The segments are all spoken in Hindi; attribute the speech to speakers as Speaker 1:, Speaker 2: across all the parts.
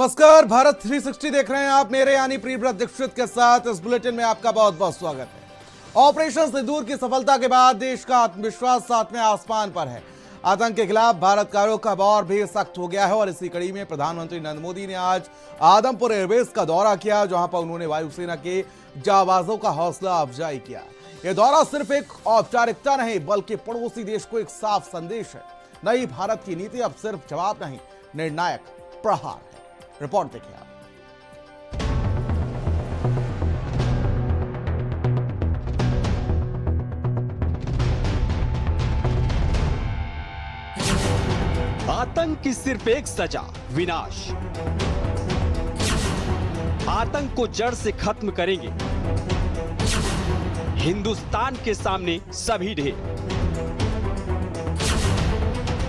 Speaker 1: नमस्कार, भारत 360 देख रहे हैं आप। मेरे यानी प्रियव्रत दीक्षित के साथ इस बुलेटिन में आपका बहुत बहुत स्वागत है। ऑपरेशन सिंदूर की सफलता के बाद देश का आत्मविश्वास सातवें आसमान पर है। आतंक के खिलाफ भारत का रुख अब और भी सख्त हो गया है और इसी कड़ी में प्रधानमंत्री नरेंद्र मोदी ने आज आदमपुर एयरबेस का दौरा किया, जहां पर उन्होंने वायुसेना के जाबाजों का हौसला अफजाई किया। यह दौरा सिर्फ एक औपचारिकता नहीं, बल्कि पड़ोसी देश को एक साफ संदेश है। नई भारत की नीति अब सिर्फ जवाब नहीं, निर्णायक प्रहार है। रिपोर्ट देखिए आप।
Speaker 2: आतंक की सिर्फ एक सजा, विनाश। आतंक को जड़ से खत्म करेंगे। हिंदुस्तान के सामने सभी ढेर।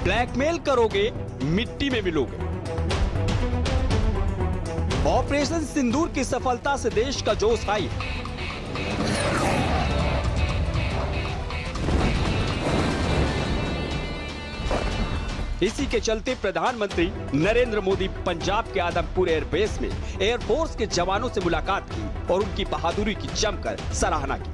Speaker 2: ब्लैकमेल करोगे, मिट्टी में मिलोगे। ऑपरेशन सिंदूर की सफलता से देश का जोश हाई है। इसी के चलते प्रधानमंत्री नरेंद्र मोदी पंजाब के आदमपुर एयरबेस में एयरफोर्स के जवानों से मुलाकात की और उनकी बहादुरी की जमकर सराहना की।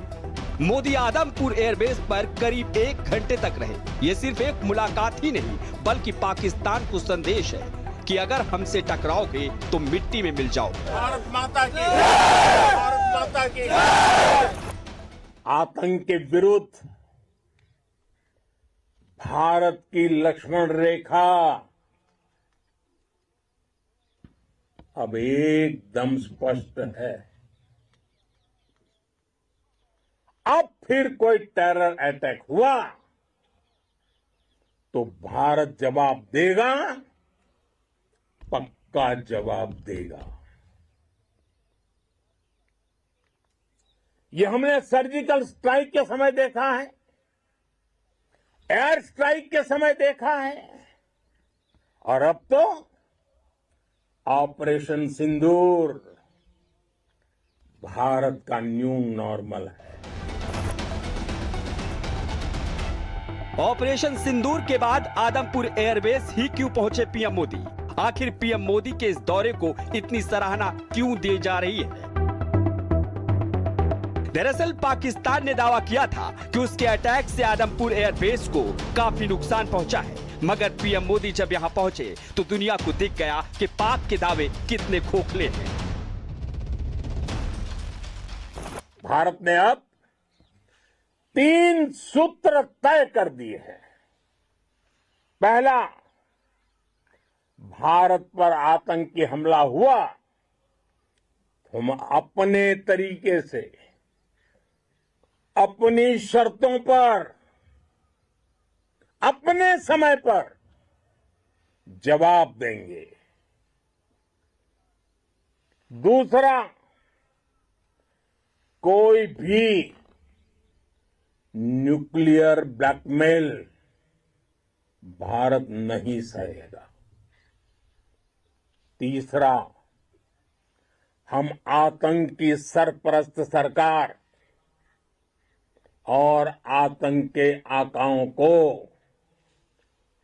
Speaker 2: मोदी आदमपुर एयरबेस पर करीब 1 घंटे तक रहे। ये सिर्फ एक मुलाकात ही नहीं, बल्कि पाकिस्तान को संदेश है कि अगर हमसे टकराओगे तो मिट्टी में मिल जाओ।
Speaker 3: भारत माता की, भारत माता की। आतंक के विरुद्ध भारत की लक्ष्मण रेखा अब एकदम स्पष्ट है। अब फिर कोई टेरर अटैक हुआ तो भारत जवाब देगा, पक्का जवाब देगा। ये हमने सर्जिकल स्ट्राइक के समय देखा है, एयर स्ट्राइक के समय देखा है, और अब तो ऑपरेशन सिंदूर भारत का न्यू नॉर्मल है।
Speaker 2: ऑपरेशन सिंदूर के बाद आदमपुर एयरबेस ही क्यों पहुंचे पीएम मोदी? आखिर पीएम मोदी के इस दौरे को इतनी सराहना क्यों दी जा रही है? दरअसल पाकिस्तान ने दावा किया था कि उसके अटैक से आदमपुर एयरबेस को काफी नुकसान पहुंचा है, मगर पीएम मोदी जब यहां पहुंचे तो दुनिया को दिख गया कि पाक के दावे कितने खोखले हैं।
Speaker 3: भारत ने अब 3 सूत्र तय कर दिए हैं। पहला, भारत पर आतंकी हमला हुआ, हम अपने तरीके से, अपनी शर्तों पर, अपने समय पर जवाब देंगे। दूसरा, कोई भी न्यूक्लियर ब्लैकमेल भारत नहीं सहेगा। तीसरा, हम आतंक की सरपरस्त सरकार और आतंक के आकाओं को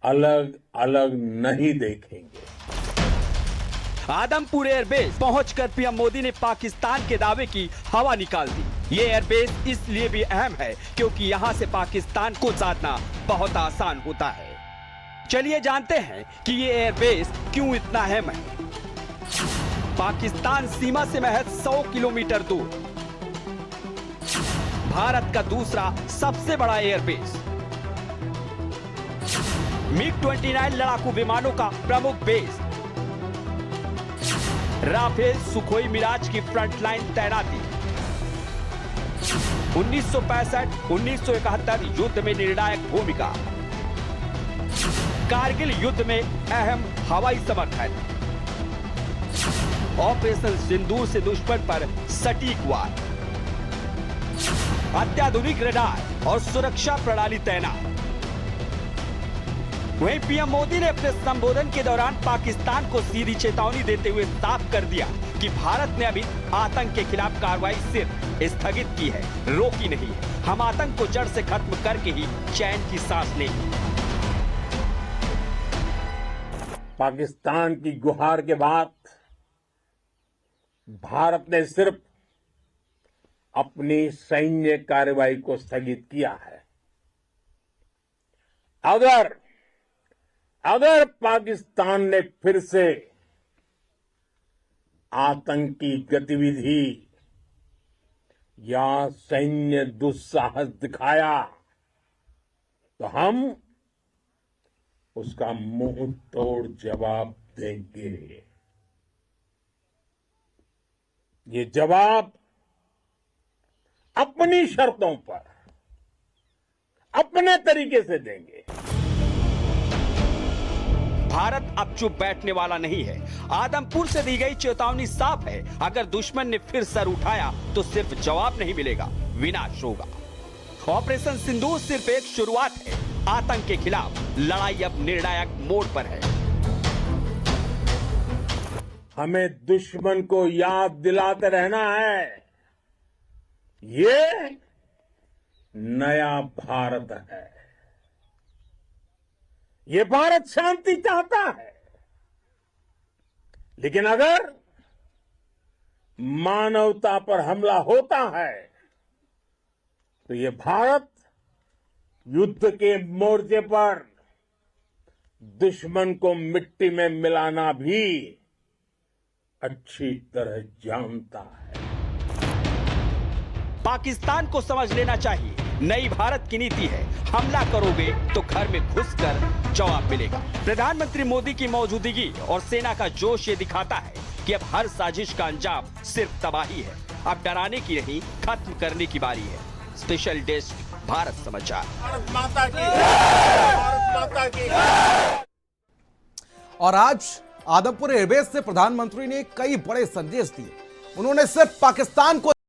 Speaker 3: अलग अलग नहीं देखेंगे।
Speaker 2: आदमपुर एयरबेस पहुंचकर पीएम मोदी ने पाकिस्तान के दावे की हवा निकाल दी। ये एयरबेस इसलिए भी अहम है क्योंकि यहां से पाकिस्तान को साधना बहुत आसान होता है। चलिए जानते हैं कि ये एयरबेस क्यों इतना अहम है। पाकिस्तान सीमा से महज 100 किलोमीटर दूर, भारत का दूसरा सबसे बड़ा एयरबेस, MiG-29 लड़ाकू विमानों का प्रमुख बेस, राफेल सुखोई मिराज की फ्रंटलाइन तैनाती, 1965-1971 युद्ध में निर्णायक भूमिका, कारगिल युद्ध में अहम हवाई समर्थन, ऑपरेशन सिंदूर से दुश्मन पर सटीक वार, अत्याधुनिक रडार और सुरक्षा प्रणाली तैनात। वहीं पीएम मोदी ने अपने संबोधन के दौरान पाकिस्तान को सीधी चेतावनी देते हुए साफ कर दिया कि भारत ने अभी आतंक के खिलाफ कार्रवाई सिर्फ स्थगित की है, रोकी नहीं। हम आतंक को जड़ से खत्म करके ही चैन की सांस लेंगे।
Speaker 3: पाकिस्तान की गुहार के बाद भारत ने सिर्फ अपनी सैन्य कार्रवाई को स्थगित किया है। अगर पाकिस्तान ने फिर से आतंकी गतिविधि या सैन्य दुस्साहस दिखाया तो हम उसका मुंह तोड़ जवाब देंगे। ये जवाब अपनी शर्तों पर अपने तरीके से देंगे।
Speaker 2: भारत अब चुप बैठने वाला नहीं है। आदमपुर से दी गई चेतावनी साफ है, अगर दुश्मन ने फिर सर उठाया तो सिर्फ जवाब नहीं मिलेगा, विनाश होगा। ऑपरेशन सिंदूर सिर्फ एक शुरुआत है। आतंक के खिलाफ लड़ाई अब निर्णायक मोड़ पर है।
Speaker 3: हमें दुश्मन को याद दिलाते रहना है, ये नया भारत है। ये भारत शांति चाहता है, लेकिन अगर मानवता पर हमला होता है तो ये भारत युद्ध के मोर्चे पर दुश्मन को मिट्टी में मिलाना भी अच्छी तरह जानता है।
Speaker 2: पाकिस्तान को समझ लेना चाहिए, नई भारत की नीति है, हमला करोगे तो घर में घुसकर जवाब मिलेगा। प्रधानमंत्री मोदी की मौजूदगी और सेना का जोश ये दिखाता है कि अब हर साजिश का अंजाम सिर्फ तबाही है। अब डराने की नहीं, खत्म करने की बारी है। स्पेशल डेस्क, भारत समाचार।
Speaker 3: भारत माता की, भारत माता की।
Speaker 1: और आज आदमपुर एयरबेस से प्रधानमंत्री ने कई बड़े संदेश दिए। उन्होंने सिर्फ पाकिस्तान को